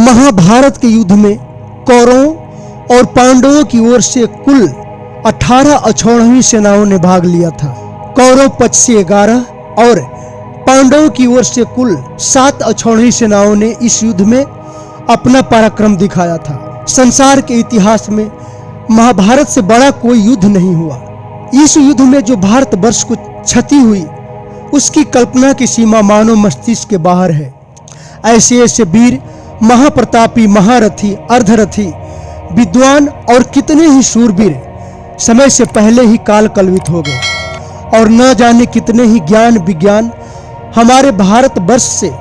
महाभारत के युद्ध में कौरवों और पांडवों की ओर से कुल 18 अक्षौहिणी सेनाओं ने भाग लिया था। कौरव पक्ष से 11 और पांडवों की ओर से कुल 7 अक्षौहिणी सेनाओं ने इस युद्ध में अपना पराक्रम दिखाया था। संसार के इतिहास में महाभारत से बड़ा कोई युद्ध नहीं हुआ। इस युद्ध में जो भारतवर्ष को क्षति हुई उसकी कल्पना की सीमा मानव मस्तिष्क के बाहर है। ऐसे ऐसे वीर, महाप्रतापी, महारथी, अर्धरथी, विद्वान और कितने ही शूरवीर समय से पहले ही काल कलवित हो गए और न जाने कितने ही ज्ञान विज्ञान हमारे भारतवर्ष से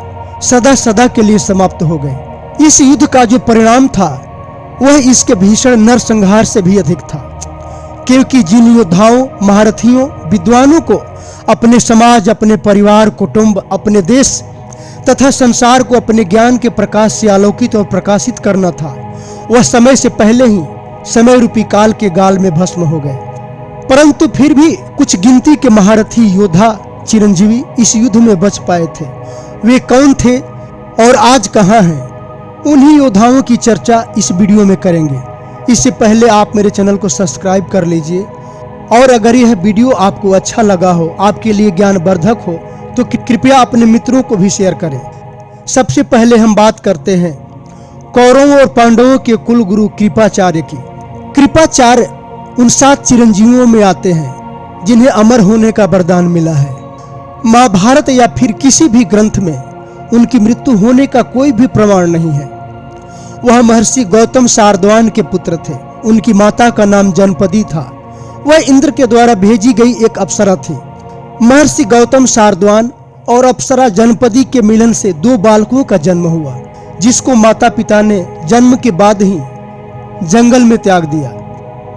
सदा सदा के लिए समाप्त हो गए। इस युद्ध का जो परिणाम था वह इसके भीषण नरसंहार से भी अधिक था, क्योंकि जिन योद्धाओं, महारथियों, विद्वानों को अपने समाज, अपने परिवार, कुटुंब, अपने देश तथा संसार को अपने ज्ञान के प्रकाश से आलोकित और प्रकाशित करना था, वह समय से पहले ही समय रूपी काल के गाल में भस्म हो गए। परंतु फिर भी कुछ गिनती के महारथी योद्धा चिरंजीवी इस युद्ध में बच पाए थे। वे कौन थे और आज कहां हैं, उन्हीं योद्धाओं की चर्चा इस वीडियो में करेंगे। इससे पहले आप मेरे चैनल को सब्सक्राइब कर लीजिए और अगर यह वीडियो आपको अच्छा लगा हो, आपके लिए ज्ञानवर्धक हो, तो कृपया अपने मित्रों को भी शेयर करें। सबसे पहले हम बात करते हैं कौरवों और पांडवों के कुल गुरु कृपाचार्य की। कृपाचार्य उन 7 चिरंजीवियों में आते हैं जिन्हें अमर होने का वरदान मिला है। महाभारत या फिर किसी भी ग्रंथ में उनकी मृत्यु होने का कोई भी प्रमाण नहीं है। वह महर्षि गौतम शारद्वान के पुत्र थे। उनकी माता का नाम जनपदी था। वह इंद्र के द्वारा भेजी गई एक अप्सरा थी। महर्षि गौतम शारद्वान और अप्सरा जनपदी के मिलन से 2 बालकों का जन्म हुआ, जिसको माता पिता ने जन्म के बाद ही जंगल में त्याग दिया।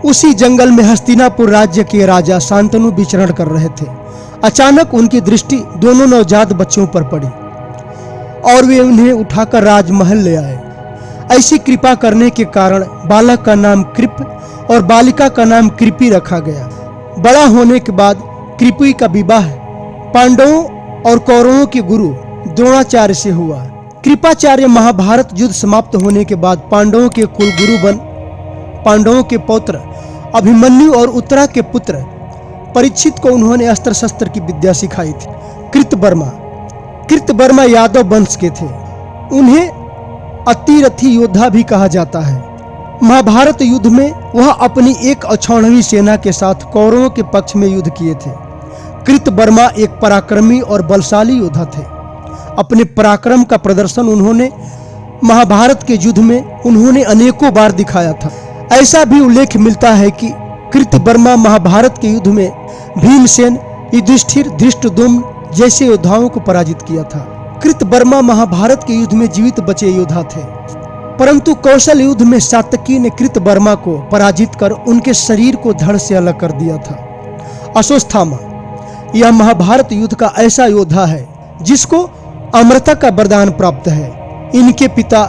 उसी जंगल में हस्तिनापुर राज्य के राजा शांतनु विचरण कर रहे थे। अचानक उनकी दृष्टि दोनों नवजात बच्चों पर पड़ी और वे उन्हें उठाकर राजमहल ले आए। ऐसी कृपा करने के कारण बालक का नाम कृप और बालिका का नाम कृपी रखा गया। बड़ा होने के बाद कृपी का विवाह पांडवों और कौरवों के गुरु द्रोणाचार्य से हुआ। कृपाचार्य महाभारत युद्ध समाप्त होने के बाद पांडवों के कुल गुरु बन पांडवों के पौत्र अभिमन्यु और उत्तरा के पुत्र परीक्षित को उन्होंने अस्त्र शस्त्र की विद्या सिखाई थी। कृतवर्मा यादव वंश के थे। उन्हें अतिरथी योद्धा भी कहा जाता है। महाभारत युद्ध में वह अपनी एक अक्षौहिणी सेना के साथ कौरवों के पक्ष में युद्ध किए थे। कृतवर्मा एक पराक्रमी और बलशाली योद्धा थे। अपने पराक्रम का प्रदर्शन उन्होंने महाभारत के युद्ध में उन्होंने अनेकों बार दिखाया था। ऐसा भी उल्लेख मिलता है कि कृतवर्मा महाभारत के युद्ध में भीमसेन, युधिष्ठिर, धृष्टद्युम्न जैसे योद्धाओं को पराजित किया था। कृतवर्मा महाभारत के युद्ध में जीवित बचे योद्धा थे, परंतु कौशल युद्ध में सात्यकी ने कृतवर्मा को पराजित कर उनके शरीर को धड़ से अलग कर दिया था। अश्वत्थामा यह महाभारत युद्ध का ऐसा योद्धा है जिसको अमरता का वरदान प्राप्त है। इनके पिता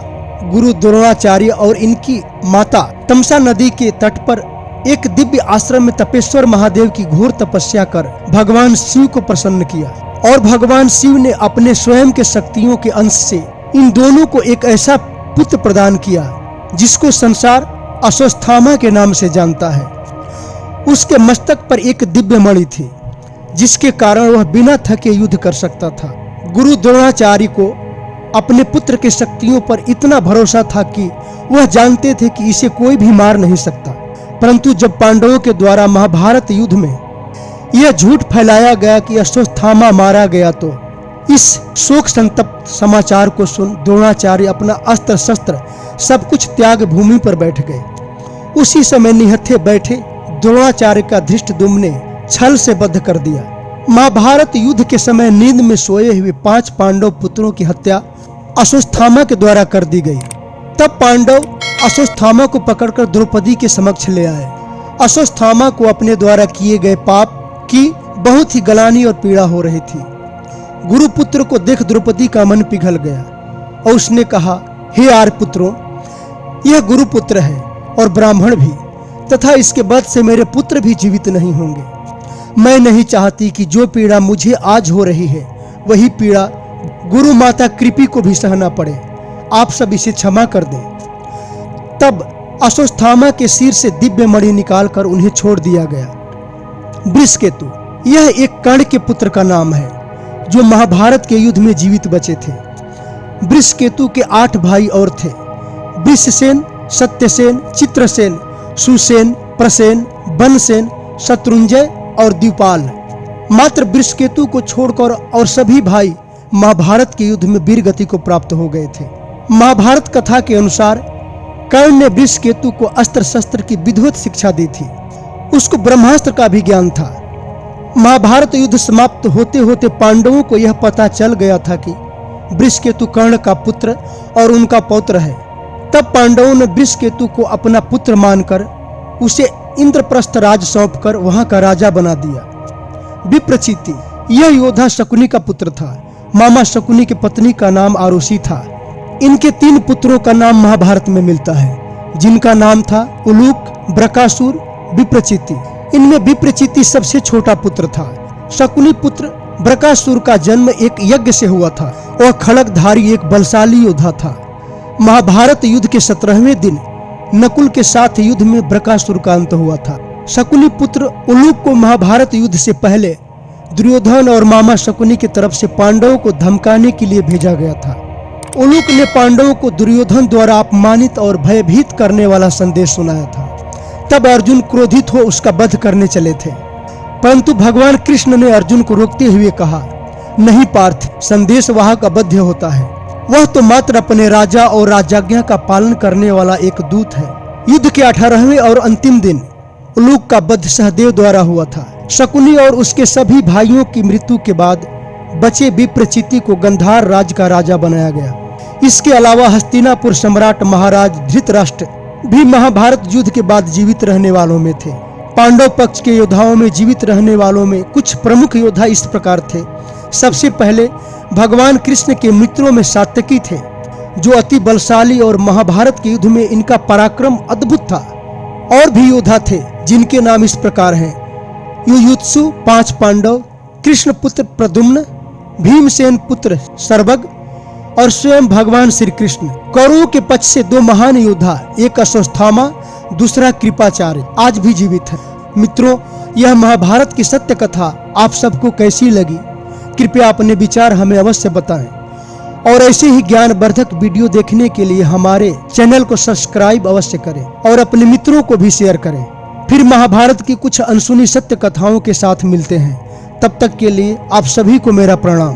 गुरु द्रोणाचार्य और इनकी माता तमसा नदी के तट पर एक दिव्य आश्रम में तपेश्वर महादेव की घोर तपस्या कर भगवान शिव को प्रसन्न किया और भगवान शिव ने अपने स्वयं के शक्तियों के अंश से इन दोनों को एक ऐसा पुत्र प्रदान किया जिसको संसार अश्वत्थामा के नाम से जानता है। उसके मस्तक पर एक दिव्य मणि थी जिसके कारण वह बिना थके युद्ध कर सकता था। गुरु द्रोणाचार्य को अपने पुत्र के शक्तियों पर इतना भरोसा था कि वह जानते थे कि इसे कोई भी मार नहीं सकता। परंतु जब पांडवों के द्वारा महाभारत युद्ध में यह झूठ फैलाया गया कि अश्वत्थामा मारा गया, तो इस शोक संतप्त समाचार को सुन द्रोणाचार्य अपना अस्त्र शस्त्र सब कुछ त्याग भूमि पर बैठ गए। उसी समय निहत्थे बैठे द्रोणाचार्य का धृष्टद्युम्न ने छल से बद्ध कर दिया। महाभारत युद्ध के समय नींद में सोए हुए 5 पांडव पुत्रों की हत्या अश्वत्थामा के द्वारा कर दी गई। तब पांडव अश्वत्थामा को पकड़कर द्रौपदी के समक्ष ले आए। अश्वत्थामा को अपने द्वारा किए गए पाप की बहुत ही गलानी और पीड़ा हो रही थी। गुरुपुत्र को देख द्रौपदी का मन पिघल गया और उसने कहा, हे आर्य पुत्रों, यह गुरुपुत्र है और ब्राह्मण भी, तथा इसके बाद से मेरे पुत्र भी जीवित नहीं होंगे। मैं नहीं चाहती कि जो पीड़ा मुझे आज हो रही है वही पीड़ा गुरु माता कृपी को भी सहना पड़े। आप सब इसे क्षमा कर दें। तब अश्वत्थामा के सिर से दिव्य मणि निकालकर उन्हें छोड़ दिया गया। वृषकेतु यह एक कर्ण के पुत्र का नाम है जो महाभारत के युद्ध में जीवित बचे थे। वृषकेतु के 8 भाई और थे, वृषसेन, सत्यसेन, चित्रसेन, सुसेन, प्रसेन, बनसेन, शत्रुंजय और द्विपाल। मात्र वृषकेतु को छोड़कर और सभी भाई महाभारत के युद्ध में वीर गति को प्राप्त हो गए थे। महाभारत कथा के अनुसार कर्ण ने वृषकेतु को अस्त्र शस्त्र की विधिवत शिक्षा दी थी। उसको ब्रह्मास्त्र का भी ज्ञान था। महाभारत युद्ध समाप्त होते होते पांडवों को यह पता चल गया था कि वृषकेतु कर्ण का पुत्र और उनका पौत्र है। तब पांडवों ने वृषकेतु को अपना पुत्र मानकर उसे इंद्रप्रस्थ राज सौंपकर वहां का राजा बना दिया। विप्रचिति यह योद्धा शकुनी का पुत्र था। मामा शकुनी की पत्नी का नाम आरुषि था। इनके 3 पुत्रों का नाम महाभारत में मिलता है, जिनका नाम था उलूक, बृकासुर, विप्रचिति। इनमें विप्रचिति सबसे छोटा पुत्र था। शकुनी पुत्र बृकासुर का जन्म एक यज्ञ से हुआ था। वह खड्गधारी एक बलशाली योद्धा था। महाभारत युद्ध के 17वें दिन नकुल के साथ युद्ध में बृकासुर का अंत हुआ था। शकुनी पुत्र उलूक को महाभारत युद्ध से पहले दुर्योधन और मामा शकुनी की तरफ से पांडवों को धमकाने के लिए भेजा गया था। उलूक ने पांडवों को दुर्योधन द्वारा अपमानित और भयभीत करने वाला संदेश सुनाया था। तब अर्जुन क्रोधित हो उसका वध करने चले थे, परंतु भगवान कृष्ण ने अर्जुन को रोकते हुए कहा, नहीं पार्थ, संदेशवाहक अबद्ध होता है। वह तो मात्र अपने राजा और राजाज्ञा का पालन करने वाला एक दूत है। युद्ध के 18वें और अंतिम दिन उलूक का वध सहदेव द्वारा हुआ था। शकुनी और उसके सभी भाइयों की मृत्यु के बाद बचे विप्रचिति को गंधार राज का राजा बनाया गया। इसके अलावा हस्तिनापुर सम्राट महाराज धृतराष्ट्र भी महाभारत युद्ध के बाद जीवित रहने वालों में थे। पांडव पक्ष के योद्धाओं में जीवित रहने वालों में कुछ प्रमुख योद्धा इस प्रकार थे। सबसे पहले भगवान कृष्ण के मित्रों में सात्यकी थे, जो अति बलशाली और महाभारत के युद्ध में इनका पराक्रम अद्भुत था। और भी योद्धा थे जिनके नाम इस प्रकार हैं, युयुत्सु 5 पांडव, कृष्ण पुत्र प्रद्युम्न, भीमसेन पुत्र सर्वग और स्वयं भगवान श्री कृष्ण। कौरवों के पक्ष से 2 महान योद्धा, एक अश्वत्थामा, दूसरा कृपाचार्य, आज भी जीवित है। मित्रों, यह महाभारत की सत्य कथा आप सबको कैसी लगी? कृपया अपने विचार हमें अवश्य बताएं और ऐसे ही ज्ञानवर्धक वीडियो देखने के लिए हमारे चैनल को सब्सक्राइब अवश्य करें और अपने मित्रों को भी शेयर करें। फिर महाभारत की कुछ अनसुनी सत्य कथाओं के साथ मिलते हैं। तब तक के लिए आप सभी को मेरा प्रणाम।